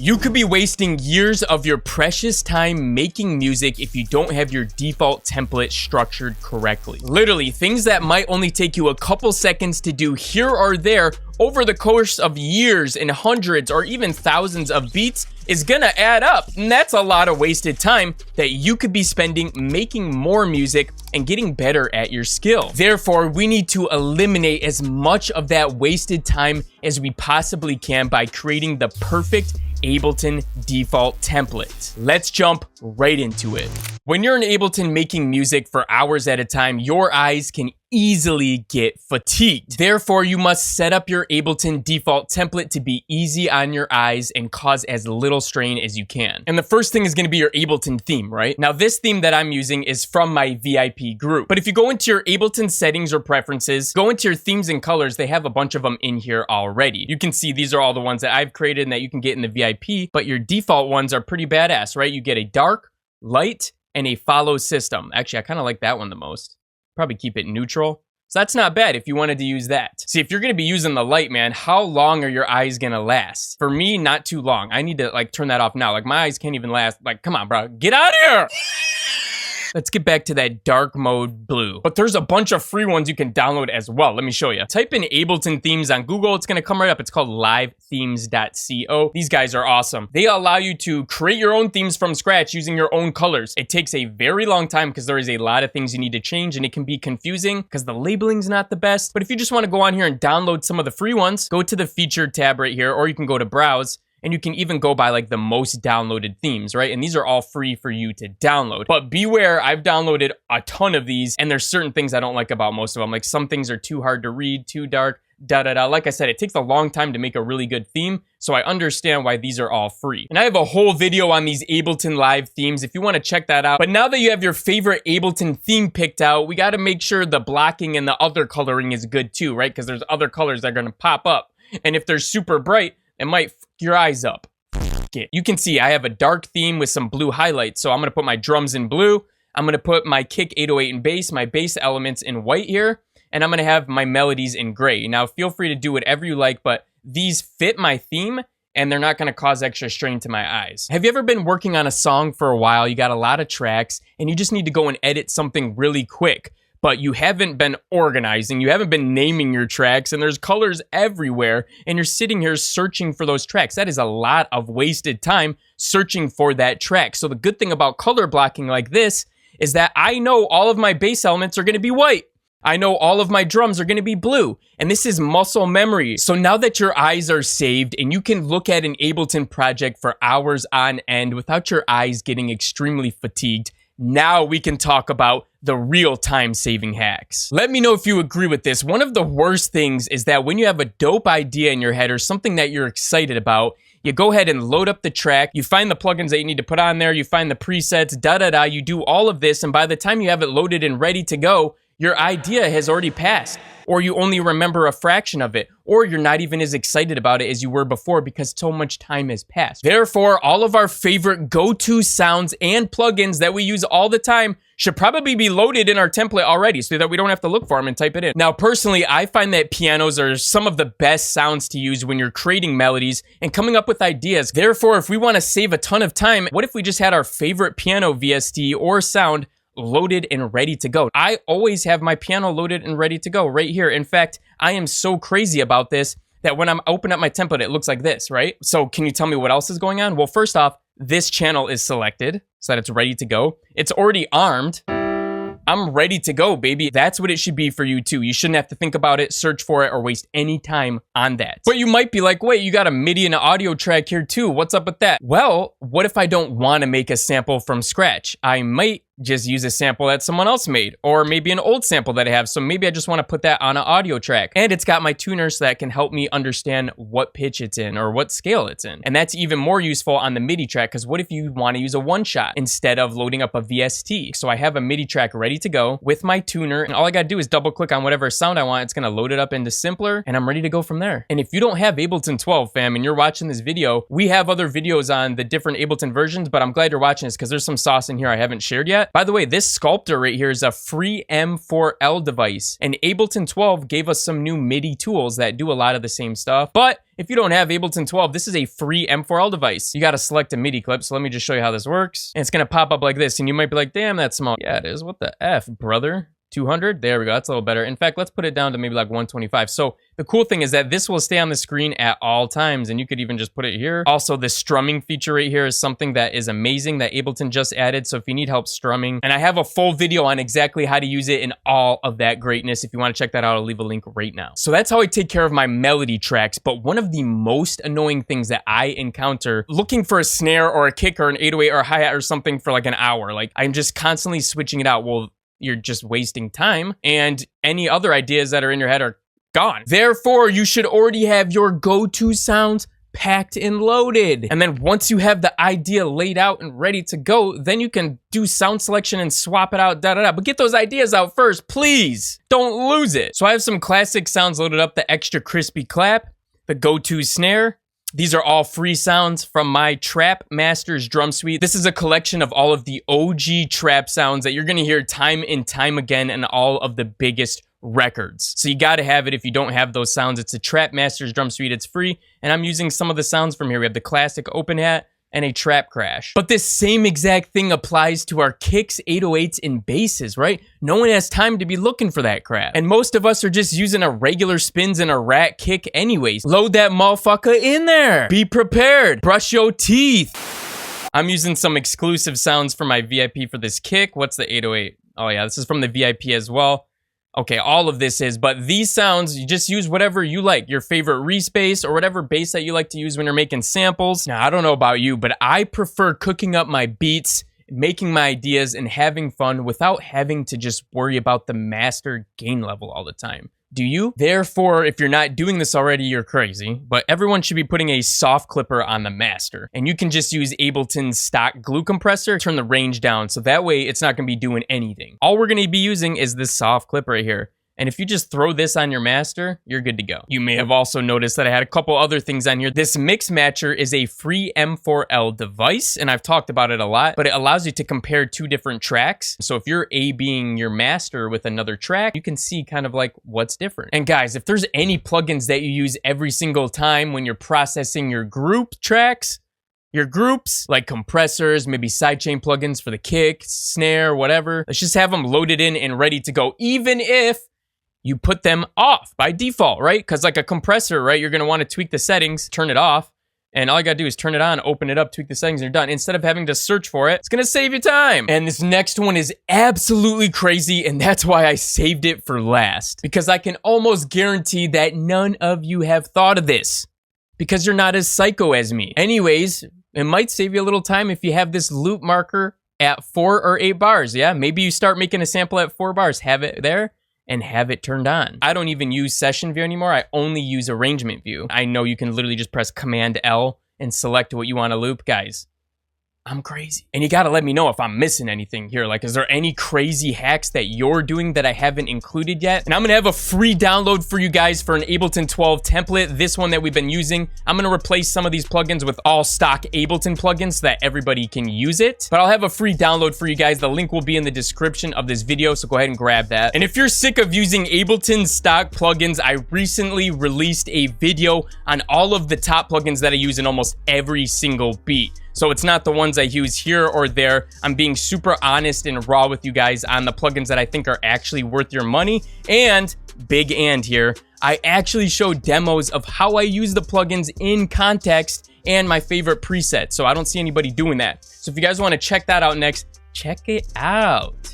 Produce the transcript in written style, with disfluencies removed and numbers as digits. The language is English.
You could be wasting years of your precious time making music if you don't have your default template structured correctly. Literally, things that might only take you a couple seconds to do here or there over the course of years and hundreds or even thousands of beats is gonna add up. And that's a lot of wasted time that you could be spending making more music and getting better at your skill. Therefore, we need to eliminate as much of that wasted time as we possibly can by creating the perfect Ableton default template. Let's jump right into it. When you're in Ableton making music for hours at a time, your eyes can easily get fatigued. Therefore, you must set up your Ableton default template to be easy on your eyes and cause as little strain as you can. And the first thing is going to be your Ableton theme, right? Now, this theme that I'm using is from my VIP group. But if you go into your Ableton settings or preferences, go into your themes and colors, they have a bunch of them in here already. You can see these are all the ones that I've created and that you can get in the VIP, but your default ones are pretty badass, right? You get a dark, light, and a follow system. Actually, I kind of like that one the most. Probably keep it neutral. So that's not bad if you wanted to use that. See, if you're gonna be using the light, man, how long are your eyes gonna last? For me, not too long. I need to like turn that off now. Like my eyes can't even last. Like, come on, bro, get out of here. Let's get back to that dark mode blue. But there's a bunch of free ones you can download as well. Let me show you. Type in Ableton themes on Google. It's gonna come right up. It's called livethemes.co. These guys are awesome. They allow you to create your own themes from scratch using your own colors. It takes a very long time because there is a lot of things you need to change and it can be confusing because the labeling's not the best. But if you just wanna go on here and download some of the free ones, go to the featured tab right here, or you can go to browse. And you can even go by like the most downloaded themes, right? And these are all free for you to download. But beware, I've downloaded a ton of these and there's certain things I don't like about most of them. Like some things are too hard to read, too dark, da-da-da. Like I said, it takes a long time to make a really good theme. So I understand why these are all free. And I have a whole video on these Ableton Live themes if you want to check that out. But now that you have your favorite Ableton theme picked out, we got to make sure the blocking and the other coloring is good too, right? Because there's other colors that are going to pop up. And if they're super bright, it might f your eyes up. You can see I have a dark theme with some blue highlights. So I'm going to put my drums in blue. I'm going to put my kick 808 and bass, my bass elements in white here. And I'm going to have my melodies in gray. Now feel free to do whatever you like, but these fit my theme and they're not going to cause extra strain to my eyes. Have you ever been working on a song for a while? You got a lot of tracks and you just need to go and edit something really quick. But you haven't been organizing, you haven't been naming your tracks, and there's colors everywhere, and you're sitting here searching for those tracks. That is a lot of wasted time searching for that track. So the good thing about color blocking like this is that I know all of my bass elements are gonna be white. I know all of my drums are gonna be blue, and this is muscle memory. So now that your eyes are saved and you can look at an Ableton project for hours on end without your eyes getting extremely fatigued, now we can talk about the real time-saving hacks. Let me know if you agree with this. One of the worst things is that when you have a dope idea in your head or something that you're excited about, you go ahead and load up the track, you find the plugins that you need to put on there, you find the presets, da-da-da, you do all of this, and by the time you have it loaded and ready to go, your idea has already passed, or you only remember a fraction of it, or you're not even as excited about it as you were before because so much time has passed. Therefore, all of our favorite go-to sounds and plugins that we use all the time should probably be loaded in our template already so that we don't have to look for them and type it in. Now, personally, I find that pianos are some of the best sounds to use when you're creating melodies and coming up with ideas. Therefore, if we want to save a ton of time, what if we just had our favorite piano VST or sound loaded and ready to go? I always have my piano loaded and ready to go right here. In fact, I am so crazy about this that when I'm opening up my template, it looks like this, right? So can you tell me what else is going on? Well, first off, this channel is selected so that it's ready to go. It's already armed. I'm ready to go, baby. That's what it should be for you too. You shouldn't have to think about it, search for it, or waste any time on that. But you might be like, wait, you got a MIDI and an audio track here too. What's up with that? Well, what if I don't want to make a sample from scratch? I might just use a sample that someone else made, or maybe an old sample that I have. So maybe I just want to put that on an audio track. And it's got my tuner so that can help me understand what pitch it's in or what scale it's in. And that's even more useful on the MIDI track, because what if you want to use a one shot instead of loading up a VST? So I have a MIDI track ready to go with my tuner, and all I gotta do is double click on whatever sound I want. It's gonna load it up into Simpler, and I'm ready to go from there. And if you don't have Ableton 12, fam, and you're watching this video, we have other videos on the different Ableton versions, but I'm glad you're watching this because there's some sauce in here I haven't shared yet. that. By the way, this sculptor right here is a free M4L device, and Ableton 12 gave us some new MIDI tools that do a lot of the same stuff. But if you don't have Ableton 12, this is a free M4L device. You got to select a MIDI clip. So let me just show you how this works. And it's going to pop up like this. And you might be like, damn, that's small. Yeah, it is. What the F, brother? 200? There we go. That's a little better. In fact, let's put it down to maybe like 125. So the cool thing is that this will stay on the screen at all times, and you could even just put it here. Also, the strumming feature right here is something that is amazing that Ableton just added. So if you need help strumming, and I have a full video on exactly how to use it and all of that greatness. If you want to check that out, I'll leave a link right now. So that's how I take care of my melody tracks. But one of the most annoying things that I encounter looking for a snare or a kick or an 808 or a hi-hat or something for like an hour, like I'm just constantly switching it out. Well, you're just wasting time, and any other ideas that are in your head are gone. Therefore, you should already have your go-to sounds packed and loaded. And then once you have the idea laid out and ready to go, then you can do sound selection and swap it out, da-da-da. But get those ideas out first, please. Don't lose it. So I have some classic sounds loaded up: the extra crispy clap, the go-to snare. These are all free sounds from my Trap Masters drum suite. This is a collection of all of the OG trap sounds that you're gonna hear time and time again in all of the biggest records. So you gotta have it if you don't have those sounds. It's a Trap Masters drum suite, it's free. And I'm using some of the sounds from here. We have the classic open hat and a trap crash. But this same exact thing applies to our kicks, 808s, and basses, right? No one has time to be looking for that crap. And most of us are just using a regular spins and a rat kick anyways. Load that motherfucker in there. Be prepared. Brush your teeth. I'm using some exclusive sounds for my VIP for this kick. What's the 808? Oh yeah, this is from the VIP as well. Okay, all of this is, but these sounds, you just use whatever you like, your favorite respace or whatever bass that you like to use when you're making samples. Now, I don't know about you, but I prefer cooking up my beats, making my ideas, and having fun without having to just worry about the master gain level all the time. Do you? Therefore, if you're not doing this already, you're crazy. But everyone should be putting a soft clipper on the master. And you can just use Ableton's stock glue compressor, turn the range down, so that way it's not gonna be doing anything. All we're gonna be using is this soft clip right here. And if you just throw this on your master, you're good to go. You may have also noticed that I had a couple other things on here. This mix matcher is a free M4L device, and I've talked about it a lot, but it allows you to compare two different tracks. So if you're A-Bing your master with another track, you can see kind of like what's different. And guys, if there's any plugins that you use every single time when you're processing your group tracks, your groups, like compressors, maybe sidechain plugins for the kick, snare, whatever, let's just have them loaded in and ready to go, even if you put them off by default, right? Because like a compressor, right, you're gonna wanna tweak the settings, turn it off, and all you gotta do is turn it on, open it up, tweak the settings, and you're done. Instead of having to search for it, it's gonna save you time. And this next one is absolutely crazy, and that's why I saved it for last. Because I can almost guarantee that none of you have thought of this, because you're not as psycho as me. Anyways, it might save you a little time if you have this loop marker at 4 or 8 bars, yeah? Maybe you start making a sample at 4 bars, have it there, and have it turned on. I don't even use session view anymore. I only use arrangement view. I know you can literally just press Command L and select what you want to loop. Guys, I'm crazy. And you gotta let me know if I'm missing anything here. Like, is there any crazy hacks that you're doing that I haven't included yet? And I'm gonna have a free download for you guys for an Ableton 12 template, this one that we've been using. I'm gonna replace some of these plugins with all stock Ableton plugins so that everybody can use it. But I'll have a free download for you guys. The link will be in the description of this video, so go ahead and grab that. And if you're sick of using Ableton stock plugins, I recently released a video on all of the top plugins that I use in almost every single beat. So it's not the ones I use here or there. I'm being super honest and raw with you guys on the plugins that I think are actually worth your money. And, big and here, I actually show demos of how I use the plugins in context and my favorite presets. So I don't see anybody doing that. So if you guys want to check that out next, check it out.